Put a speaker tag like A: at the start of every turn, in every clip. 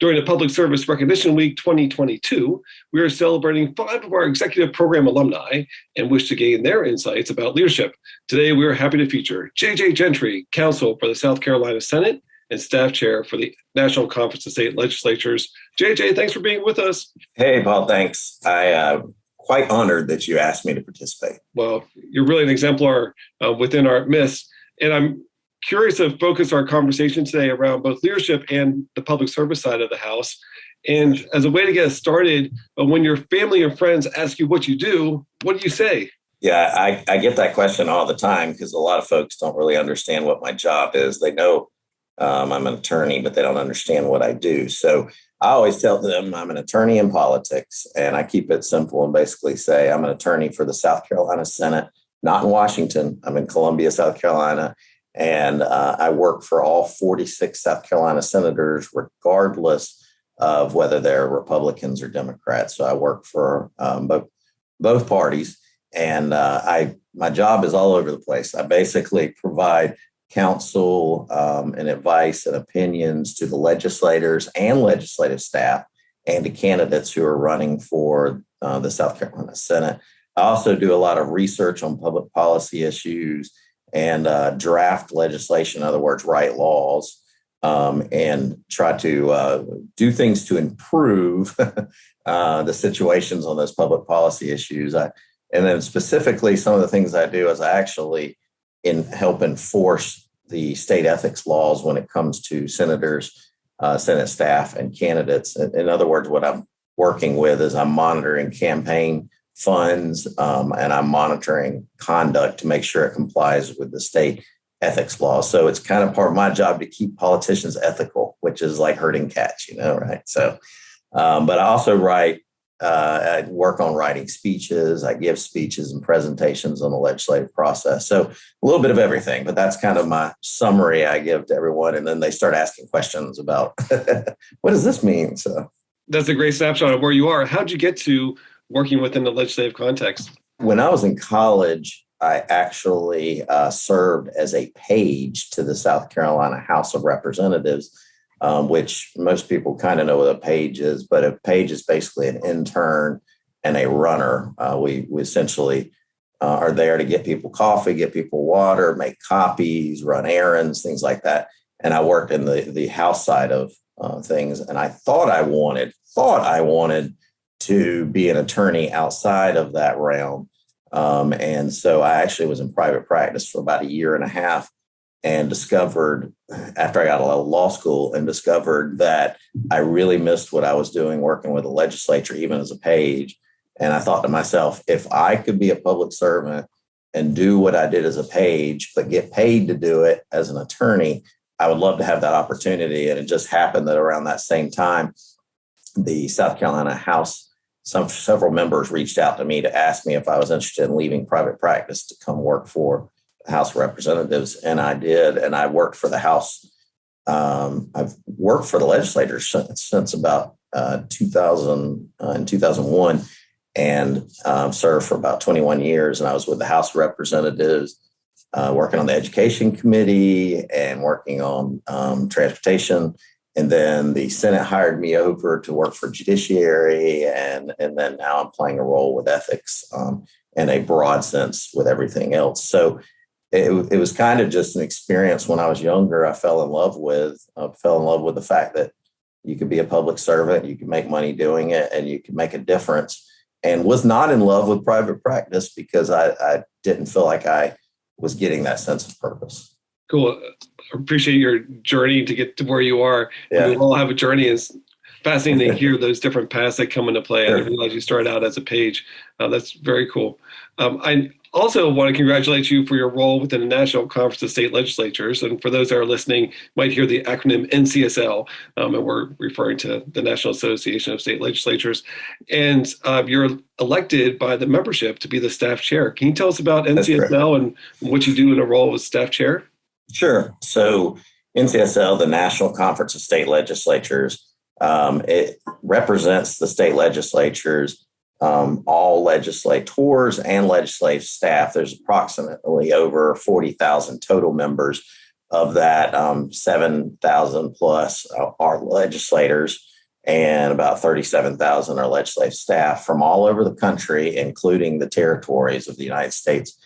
A: During the Public Service Recognition Week 2022, we are celebrating 5 of our executive program alumni and wish to gain their insights about leadership. Today, we are happy to feature Gentry, Counsel for the South Carolina Senate and Staff Chair for the National Conference of State Legislatures. JJ, thanks for being with us.
B: Hey, Paul, thanks. I'm quite honored that you asked me to participate.
A: Well, you're really an exemplar within our midst, and I'm curious to focus our conversation today around both leadership and the public service side of the House. And as a way to get us started, when your family and friends ask you what you do, what do you say?
B: Yeah, I get that question all the time because a lot of folks don't really understand what my job is. They know I'm an attorney, but they don't understand what I do. So I always tell them I'm an attorney in politics, and I keep it simple and basically say I'm an attorney for the South Carolina Senate, not in Washington. I'm in Columbia, South Carolina. And I work for all 46 South Carolina senators, regardless of whether they're Republicans or Democrats. So I work for both parties, and my job is all over the place. I basically provide counsel and advice and opinions to the legislators and legislative staff and to candidates who are running for the South Carolina Senate. I also do a lot of research on public policy issues and draft legislation, in other words, write laws, and try to do things to improve the situations on those public policy issues. And then specifically, some of the things I do is I actually help enforce the state ethics laws when it comes to senators, Senate staff, and candidates. In other words, what I'm working with is I'm monitoring campaign funds, and I'm monitoring conduct to make sure it complies with the state ethics law. So it's kind of part of my job to keep politicians ethical, which is like herding cats, right? So, but I also I work on writing speeches. I give speeches and presentations on the legislative process. So a little bit of everything, but that's kind of my summary I give to everyone. And then they start asking questions about what does this mean? So
A: that's a great snapshot of where you are. How'd you get to working within the legislative context?
B: When I was in college, I actually served as a page to the South Carolina House of Representatives, which most people kind of know what a page is, but a page is basically an intern and a runner. We essentially are there to get people coffee, get people water, make copies, run errands, things like that. And I worked in the House side of things, and I thought I wanted to be an attorney outside of that realm. And so I actually was in private practice for about 1.5 years and discovered, after I got out of law school, and discovered that I really missed what I was doing working with the legislature, even as a page. And I thought to myself, if I could be a public servant and do what I did as a page, but get paid to do it as an attorney, I would love to have that opportunity. And it just happened that around that same time, the South Carolina House, several members reached out to me to ask me if I was interested in leaving private practice to come work for the House of Representatives. And I did. And I worked for the House. I've worked for the legislators since about 2001 and served for about 21 years. And I was with the House of Representatives, working on the Education Committee and working on transportation. And then the Senate hired me over to work for Judiciary. And then now I'm playing a role with ethics in a broad sense with everything else. So it was kind of just an experience when I was younger. I fell in love with the fact that you could be a public servant, you could make money doing it, and you could make a difference. And was not in love with private practice because I didn't feel like I was getting that sense of purpose.
A: Cool. I appreciate your journey to get to where you are.
B: Yeah.
A: We all have a journey. It's fascinating to hear those different paths that come into play.
B: Sure.
A: I didn't realize you started out as a page. That's very cool. I also want to congratulate you for your role within the National Conference of State Legislatures. And for those that are listening, you might hear the acronym NCSL, and we're referring to the National Association of State Legislatures. And you're elected by the membership to be the staff chair. Can you tell us about NCSL and what you do in a role as staff chair?
B: Sure. So NCSL, the National Conference of State Legislatures, it represents the state legislatures, all legislators and legislative staff. There's approximately over 40,000 total members. Of that, 7,000 plus are legislators. and about 37,000 are legislative staff from all over the country, including the territories of the United States.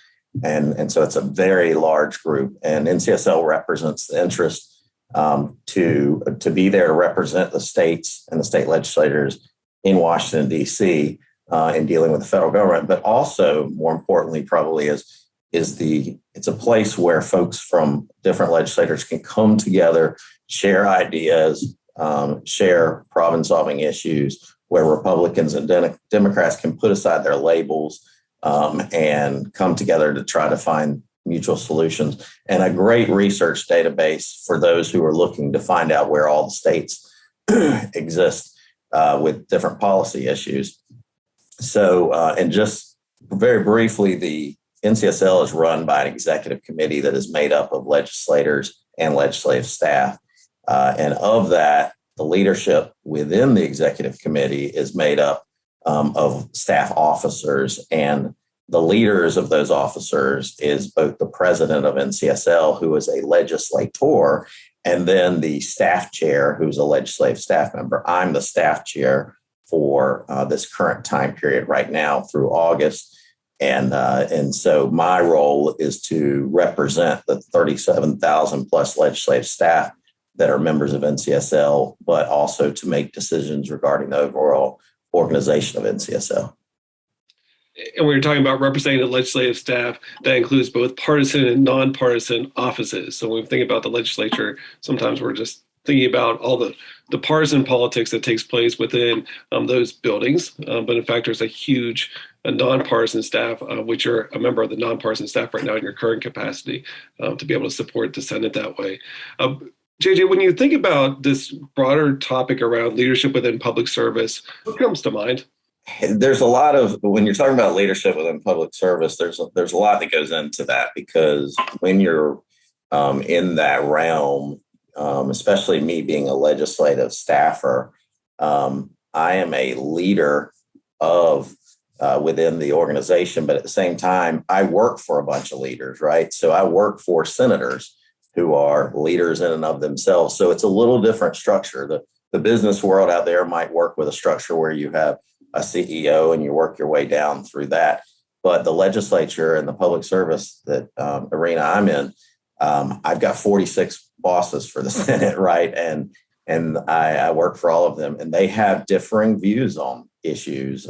B: And so it's a very large group, and NCSL represents the interest to be there to represent the states and the state legislators in Washington, D.C. In dealing with the federal government, but also more importantly, probably it's a place where folks from different legislators can come together, share ideas, share problem-solving issues, where Republicans and Democrats can put aside their labels and come together to try to find mutual solutions, and a great research database for those who are looking to find out where all the states exist with different policy issues. So, and just very briefly, the NCSL is run by an executive committee that is made up of legislators and legislative staff. And of that, the leadership within the executive committee is made up of staff officers, and the leaders of those officers is both the president of NCSL, who is a legislator, and then the staff chair, who's a legislative staff member. I'm the staff chair for this current time period right now through August. And so my role is to represent the 37,000 plus legislative staff that are members of NCSL, but also to make decisions regarding the overall organization of NCSL.
A: And when you're talking about representing the legislative staff, that includes both partisan and nonpartisan offices. So when we think about the legislature, sometimes we're just thinking about all the partisan politics that takes place within those buildings. But in fact, there's a huge nonpartisan staff, which you're a member of the nonpartisan staff right now in your current capacity, to be able to support the Senate that way. JJ, when you think about this broader topic around leadership within public service, what comes to mind?
B: There's a lot of, when you're talking about leadership within public service, there's a lot that goes into that, because when you're in that realm, especially me being a legislative staffer, I am a leader of within the organization, but at the same time, I work for a bunch of leaders, right? So I work for senators who are leaders in and of themselves. So it's a little different structure. The business world out there might work with a structure where you have a CEO and you work your way down through that. But the legislature and the public service that arena I'm in, I've got 46 bosses for the Senate, right? And I work for all of them, and they have differing views on issues.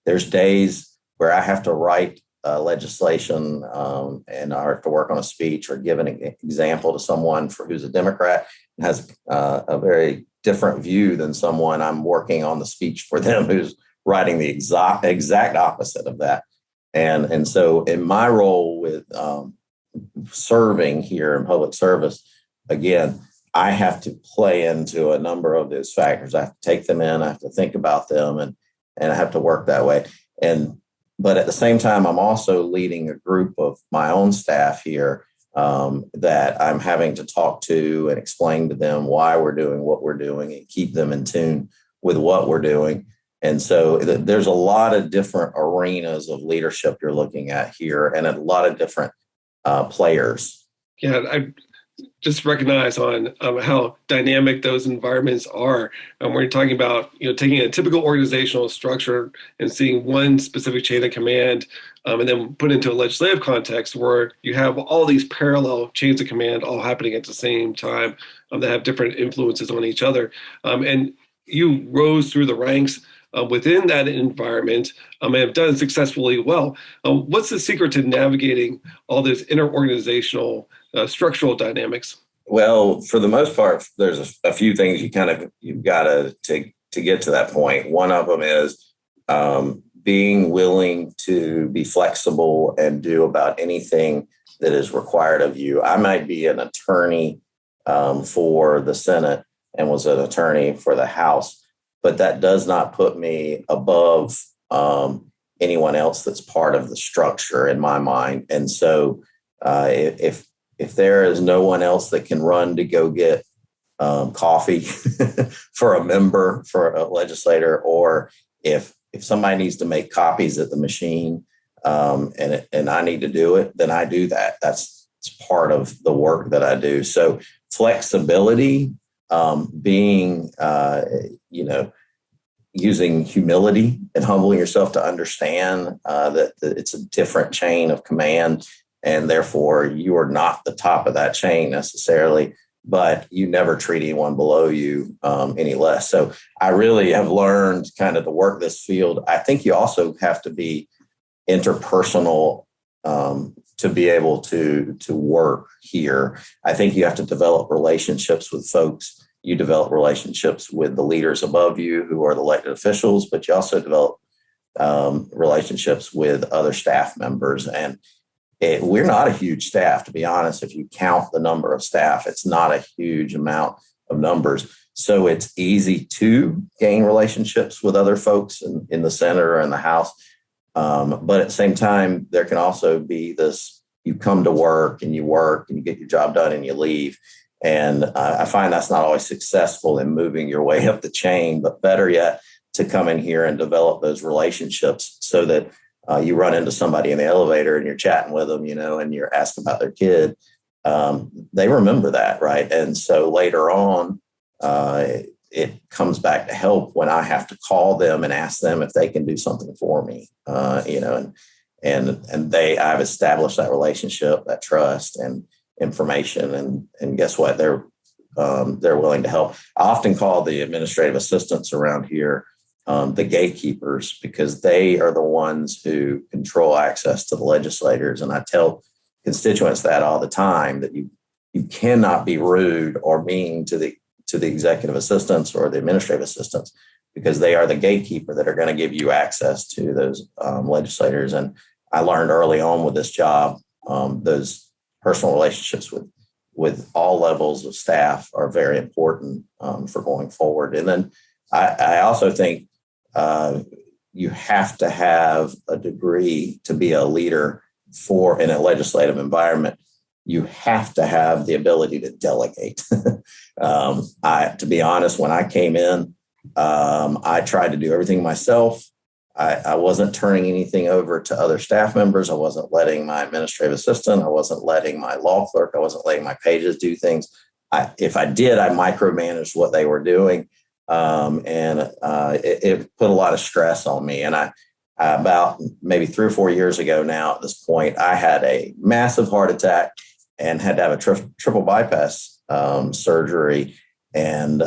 B: There's days where I have to write legislation and I have to work on a speech or give an example to someone who's a Democrat and has a very different view than someone I'm working on the speech for them who's writing the exact opposite of that. And so in my role with serving here in public service, again, I have to play into a number of those factors. I have to take them in, I have to think about them, and I have to work that way. But at the same time, I'm also leading a group of my own staff here that I'm having to talk to and explain to them why we're doing what we're doing and keep them in tune with what we're doing. And so there's a lot of different arenas of leadership you're looking at here, and a lot of different players.
A: Yeah, I just recognize on how dynamic those environments are. When you're talking about, taking a typical organizational structure and seeing one specific chain of command, and then put into a legislative context where you have all these parallel chains of command all happening at the same time that have different influences on each other. And you rose through the ranks within that environment and have done successfully well. What's the secret to navigating all this interorganizational structural dynamics?
B: Well, for the most part, there's a few things you've got to get to that point. One of them is being willing to be flexible and do about anything that is required of you. I might be an attorney for the Senate and was an attorney for the House, but that does not put me above anyone else that's part of the structure in my mind. And so if there is no one else that can run to go get coffee for a member, for a legislator, or if somebody needs to make copies at the machine and I need to do it, then I do that. It's part of the work that I do. So flexibility being, using humility and humbling yourself to understand that it's a different chain of command, and therefore you are not the top of that chain necessarily, but you never treat anyone below you any less. So I really have learned kind of to work this field. I think you also have to be interpersonal to be able to work here. I think you have to develop relationships with folks. You develop relationships with the leaders above you who are the elected officials, but you also develop relationships with other staff members. And we're not a huge staff, to be honest. If you count the number of staff, it's not a huge amount of numbers. So it's easy to gain relationships with other folks in the Senate or in the House. But at the same time, there can also be this, you come to work and you get your job done and you leave. And I find that's not always successful in moving your way up the chain, but better yet, to come in here and develop those relationships so that you run into somebody in the elevator and you're chatting with them, and you're asking about their kid. They remember that, right? And so later on, it comes back to help when I have to call them and ask them if they can do something for me, and I've established that relationship, that trust and information, and guess what? They're willing to help. I often call the administrative assistants around here the gatekeepers, because they are the ones who control access to the legislators. And I tell constituents that all the time, that you cannot be rude or mean to the executive assistants or the administrative assistants, because they are the gatekeeper that are going to give you access to those legislators. And I learned early on with this job, those personal relationships with all levels of staff are very important for going forward. And then I also think you have to have a degree to be a leader in a legislative environment. You have to have the ability to delegate. To be honest, when I came in, I tried to do everything myself. I wasn't turning anything over to other staff members. I wasn't letting my administrative assistant. I wasn't letting my law clerk. I wasn't letting my pages do things. If I did, I micromanaged what they were doing. It put a lot of stress on me. And I about maybe 3 or 4 years ago now, at this point, I had a massive heart attack and had to have a triple bypass surgery. And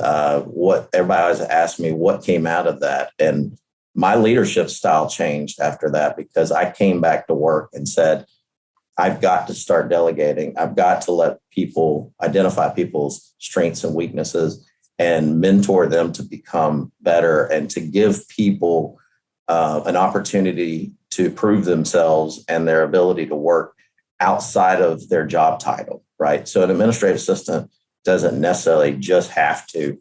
B: what everybody always asked me, what came out of that? And my leadership style changed after that, because I came back to work and said, I've got to start delegating. I've got to let people identify people's strengths and weaknesses and mentor them to become better, and to give people an opportunity to prove themselves and their ability to work outside of their job title, right? So an administrative assistant doesn't necessarily just have to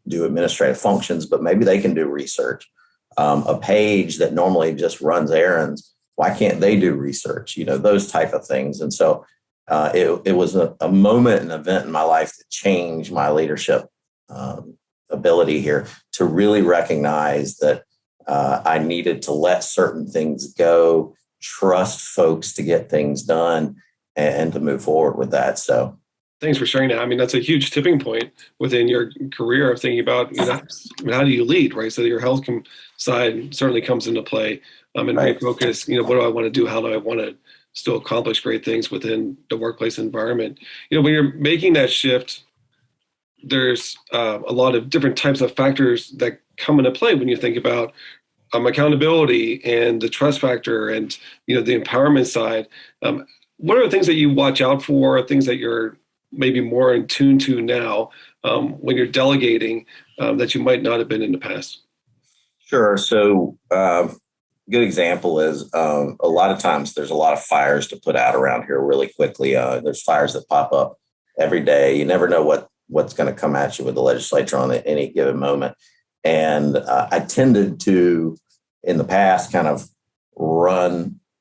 B: do administrative functions, but maybe they can do research. A page that normally just runs errands, why can't they do research? Those type of things. And so it was a moment, an event in my life that changed my leadership ability here, to really recognize that I needed to let certain things go, trust folks to get things done, and to move forward with that. So
A: thanks for sharing that. I mean, that's a huge tipping point within your career of thinking about, how do you lead, right? So your health side certainly comes into play, and
B: right.
A: refocus, what do I want to do? How do I want to still accomplish great things within the workplace environment? When you're making that shift, there's a lot of different types of factors that come into play when you think about accountability and the trust factor and, the empowerment side. What are the things that you watch out for, things that you're maybe more in tune to now when you're delegating that you might not have been in the past?
B: Sure. So good example is a lot of times there's a lot of fires to put out around here really quickly. There's fires that pop up every day. You never know what's going to come at you with the legislature on any given moment. And I tended to, in the past, kind of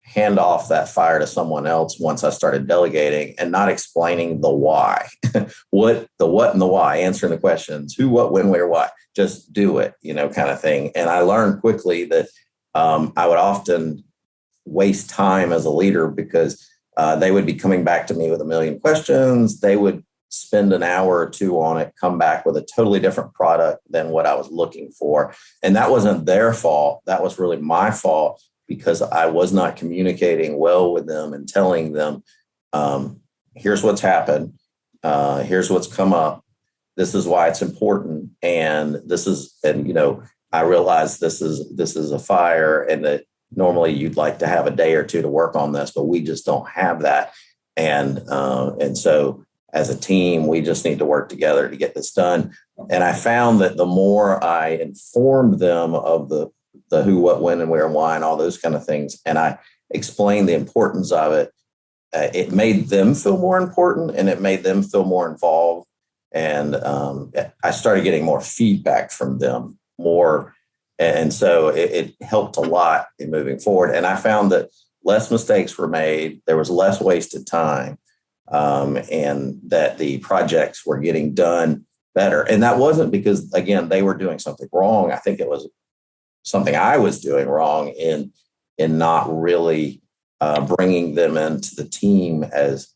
B: hand off that fire to someone else once I started delegating and not explaining the why, the what and the why, answering the questions, who, what, when, where, why, just do it, kind of thing. And I learned quickly that I would often waste time as a leader, because they would be coming back to me with a million questions. They would spend an hour or two on it, come back with a totally different product than what I was looking for. And that wasn't their fault. That was really my fault because I was not communicating well with them and telling them, here's what's happened. Here's what's come up. This is why it's important. And I realize this is a fire and that normally you'd like to have a day or two to work on this, but we just don't have that. And so as a team, we just need to work together to get this done. And I found that the more I informed them of the who, what, when, and where, and why, and all those kind of things, and I explained the importance of it, it made them feel more important and it made them feel more involved. And I started getting more feedback from them more. And so it helped a lot in moving forward. And I found that less mistakes were made. There was less wasted time. And that the projects were getting done better. And that wasn't because, again, they were doing something wrong. I think it was something I was doing wrong in not really bringing them into the team as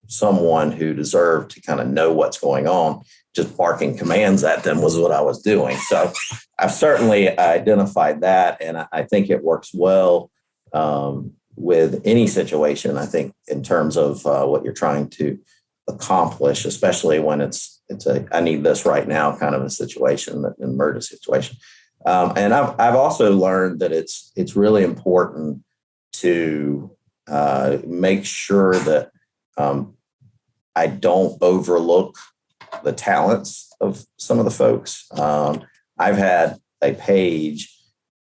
B: someone who deserved to kind of know what's going on. Just barking commands at them was what I was doing. So I've certainly identified that, and I think it works well with any situation. I think in terms of what you're trying to accomplish, especially when it's a I need this right now kind of a situation, an emergency situation. And I've also learned that it's really important to make sure that I don't overlook the talents of some of the folks. I've had a page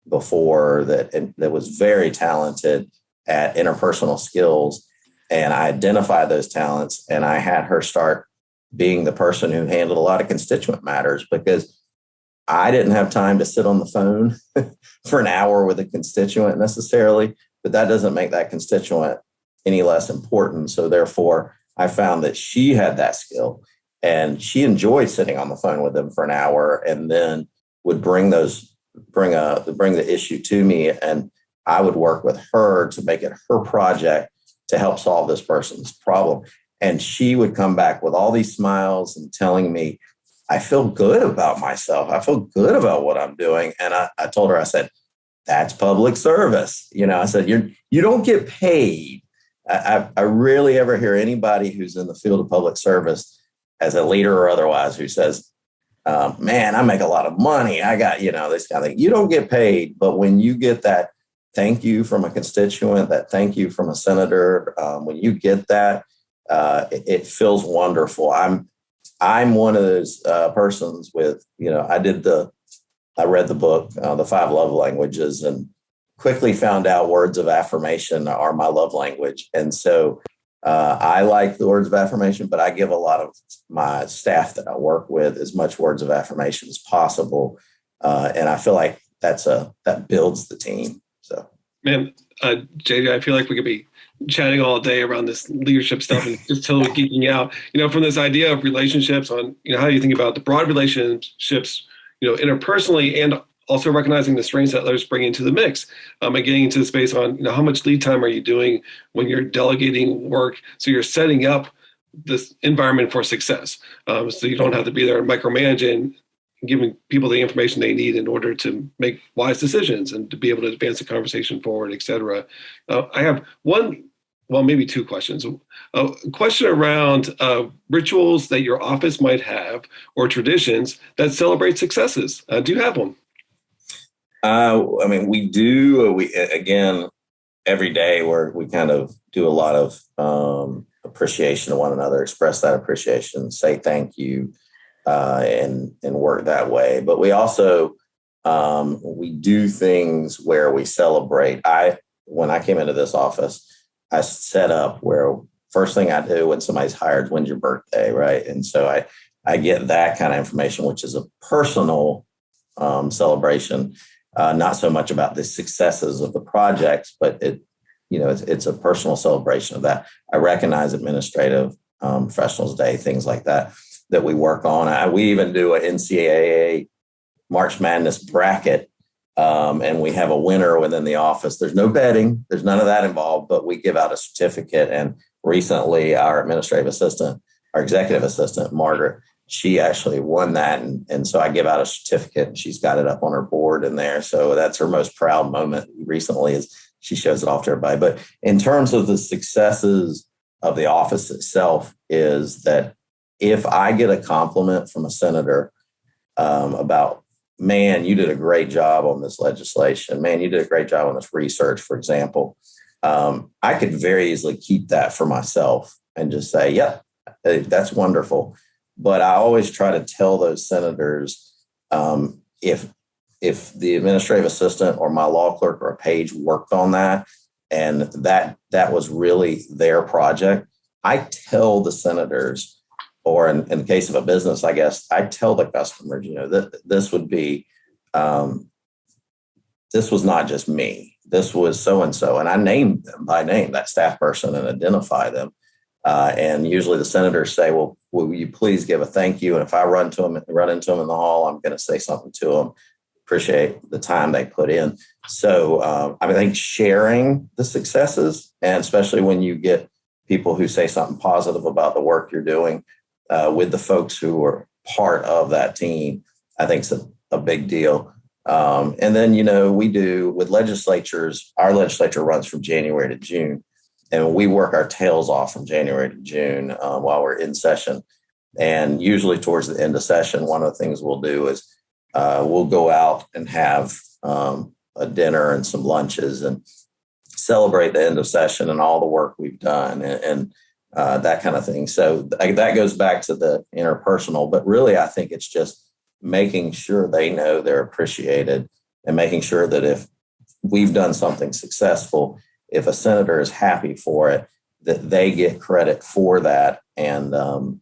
B: before that was very talented at interpersonal skills, and I identified those talents, and I had her start being the person who handled a lot of constituent matters because I didn't have time to sit on the phone for an hour with a constituent necessarily, but that doesn't make that constituent any less important. So therefore, I found that she had that skill and she enjoyed sitting on the phone with them for an hour and then would bring the issue to me, and I would work with her to make it her project to help solve this person's problem. And she would come back with all these smiles and telling me, I feel good about myself. I feel good about what I'm doing. And I told her, I said, that's public service. I said, you don't get paid. I rarely ever hear anybody who's in the field of public service as a leader or otherwise who says, man, I make a lot of money. I got, this kind of thing. You don't get paid. But when you get that thank you from a constituent, that thank you from a senator, when you get that, it feels wonderful. I'm one of those persons with, I read the book, The 5 Love Languages, and quickly found out words of affirmation are my love language. And so I like the words of affirmation, but I give a lot of my staff that I work with as much words of affirmation as possible. And I feel like that builds the team. So,
A: man, JJ, I feel like we could be chatting all day around this leadership stuff and just totally geeking out, from this idea of relationships on, how you think about the broad relationships, interpersonally, and also recognizing the strengths that others bring into the mix, and getting into the space on, how much lead time are you doing when you're delegating work? So you're setting up this environment for success. So you don't have to be there micromanaging, giving people the information they need in order to make wise decisions and to be able to advance the conversation forward, et cetera. I have maybe two questions. A question around rituals that your office might have or traditions that celebrate successes. Do you have one?
B: We do. Again, every day we kind of do a lot of appreciation of one another, express that appreciation, say thank you, and work that way. But we also we do things where we celebrate. When I came into this office, I set up where first thing I do when somebody's hired, when's your birthday, right? And so I get that kind of information, which is a personal celebration, not so much about the successes of the projects, but it's a personal celebration of that. I recognize administrative professionals day, things like that we work on. We even do an NCAA March Madness bracket, and we have a winner within the office. There's no betting. There's none of that involved, but we give out a certificate. And recently, our administrative assistant our executive assistant, Margaret, she actually won that. And so I give out a certificate and she's got it up on her board in there. So that's her most proud moment recently is she shows it off to everybody. But in terms of the successes of the office itself is that if I get a compliment from a senator about, man, you did a great job on this legislation. Man, you did a great job on this research, for example. I could very easily keep that for myself and just say, yep, that's wonderful. But I always try to tell those senators, if the administrative assistant or my law clerk or a page worked on that, and that was really their project, I tell the senators, or in the case of a business, I guess, I tell the customers, that this would be, this was not just me. This was so-and-so. And I name them by name, that staff person, and identify them. And usually the senators say, well, will you please give a thank you? And if I run into them in the hall, I'm going to say something to them. Appreciate the time they put in. So I think sharing the successes, and especially when you get people who say something positive about the work you're doing with the folks who are part of that team, I think it's a big deal. And then, we do with legislatures, our legislature runs from January to June, and we work our tails off from January to June while we're in session. And usually towards the end of session, one of the things we'll do is we'll go out and have a dinner and some lunches and celebrate the end of session and all the work we've done and that kind of thing. So that goes back to the interpersonal, but really I think it's just making sure they know they're appreciated and making sure that if we've done something successful, if a senator is happy for it, that they get credit for that. And, and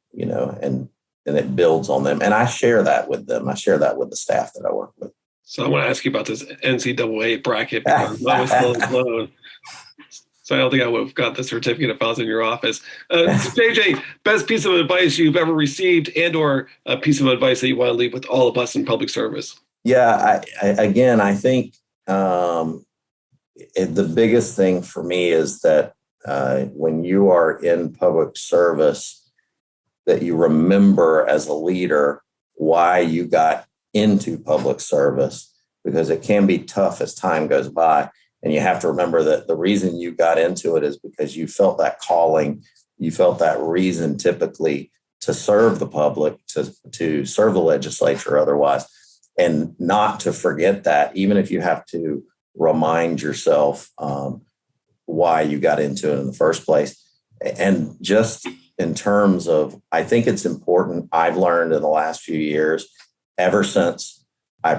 B: it builds on them. And I share that with them. I share that with the staff that I work with.
A: So I want to ask you about this NCAA bracket because I was still alone. So I don't think I would have got the certificate if I was in your office. JJ, best piece of advice you've ever received and or a piece of advice that you want to leave with all of us in public service?
B: Yeah, I think the biggest thing for me is that when you are in public service, that you remember as a leader why you got into public service, because it can be tough as time goes by. And you have to remember that the reason you got into it is because you felt that calling, you felt that reason typically to serve the public, to serve the legislature otherwise, and not to forget that, even if you have to remind yourself why you got into it in the first place. And just in terms of, I think it's important, I've learned in the last few years, ever since my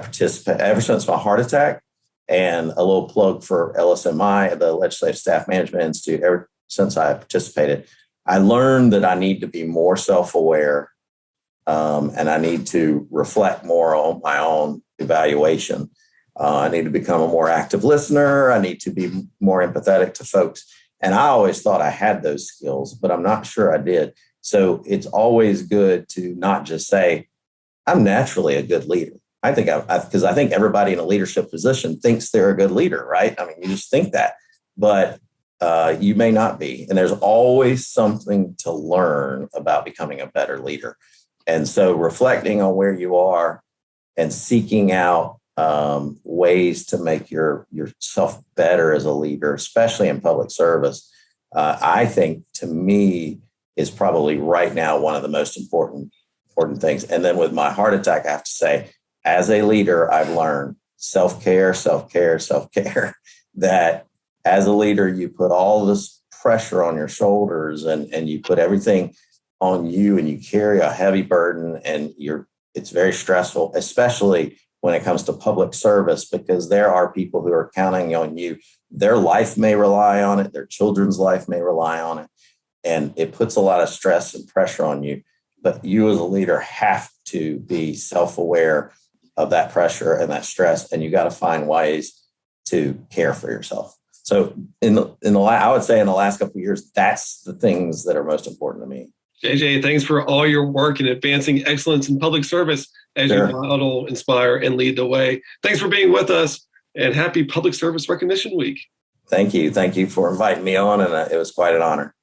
B: heart attack, and a little plug for LSMI, the Legislative Staff Management Institute, ever since I participated, I learned that I need to be more self-aware and I need to reflect more on my own evaluation. I need to become a more active listener. I need to be more empathetic to folks. And I always thought I had those skills, but I'm not sure I did. So it's always good to not just say, I'm naturally a good leader. I think because I think everybody in a leadership position thinks they're a good leader, right? I mean, you just think that, but you may not be. And there's always something to learn about becoming a better leader. And so reflecting on where you are and seeking out ways to make yourself better as a leader, especially in public service, I think to me is probably right now one of the most important things. And then with my heart attack, I have to say, as a leader, I've learned self-care, that as a leader, you put all this pressure on your shoulders and you put everything on you and you carry a heavy burden and it's very stressful, especially when it comes to public service, because there are people who are counting on you. Their life may rely on it. Their children's life may rely on it. And it puts a lot of stress and pressure on you. But you as a leader have to be self-aware of that pressure and that stress. And you got to find ways to care for yourself. So I would say in the last couple of years, that's the things that are most important to me.
A: JJ, thanks for all your work in advancing excellence in public service as you model, inspire, and lead the way. Thanks for being with us, and happy Public Service Recognition Week.
B: Thank you. Thank you for inviting me on, and it was quite an honor.